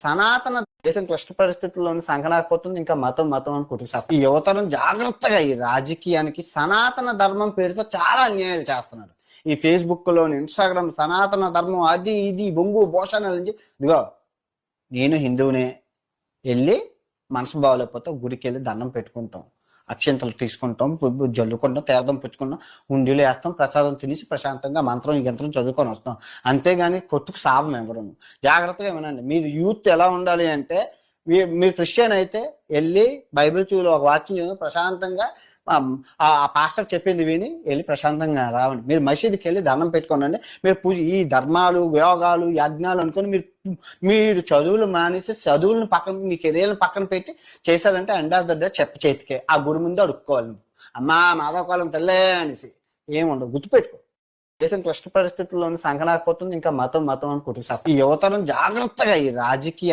సనాతన దేశం క్లిష్ట పరిస్థితుల్లోని సంకనాకపోతుంది, ఇంకా మతం మతం అని కొట్టుకు ఈ యువతరం జాగ్రత్తగా ఈ రాజకీయానికి సనాతన ధర్మం పేరుతో చాలా అన్యాయాలు చేస్తున్నారు. ఈ ఫేస్బుక్ లోని, ఇన్స్టాగ్రామ్ సనాతన ధర్మం అది ఇది బొంగు భోషణాలు నుంచి, ఇదిగో నేను హిందువునే, వెళ్ళి మనసు బాగోలేకపోతే గుడికి వెళ్ళి దండం పెట్టుకుంటాం, అక్షంతలు తీసుకుంటాం, జల్లుకుంటాం, తీర్థం పుచ్చుకుంటాం, హుండీలు వేస్తాం, ప్రసాదం తినేసి ప్రశాంతంగా మంత్రం యంత్రం చదువుకొని వస్తాం. అంతేగాని కొట్టుకు సావం ఎవరు. జాగ్రత్తగా ఏమనండి. మీరు యూత్ ఎలా ఉండాలి అంటే, మీరు క్రిస్టియన్ అయితే వెళ్ళి బైబిల్ చూలో ఒక వాక్యం చదివి ప్రశాంతంగా ఆ పాస్టర్ చెప్పింది విని వెళ్ళి ప్రశాంతంగా రావండి. మీరు మసీదుకి వెళ్ళి దండం పెట్టుకోనండి. మీరు ఈ ధర్మాలు యోగాలు యజ్ఞాలు అనుకొని మీరు చదువులు మానేసి చదువులను పక్కన, మీ కెరీర్లను పక్కన పెట్టి చేశారంటే ఎండ్ ఆఫ్ ద డే చెప్ప చేతికే ఆ గుడి ముందు అడుక్కోవాలి. నువ్వు అమ్మా మాధవకాలం తెల్లే అనేసి ఏముండదు. గుర్తుపెట్టుకో, దేశం క్లిష్ట పరిస్థితుల్లోని సంకనాకపోతుంది, ఇంకా మతం మతం అని కొట్టుకు ఈ యువతరం జాగ్రత్తగా ఈ రాజకీయ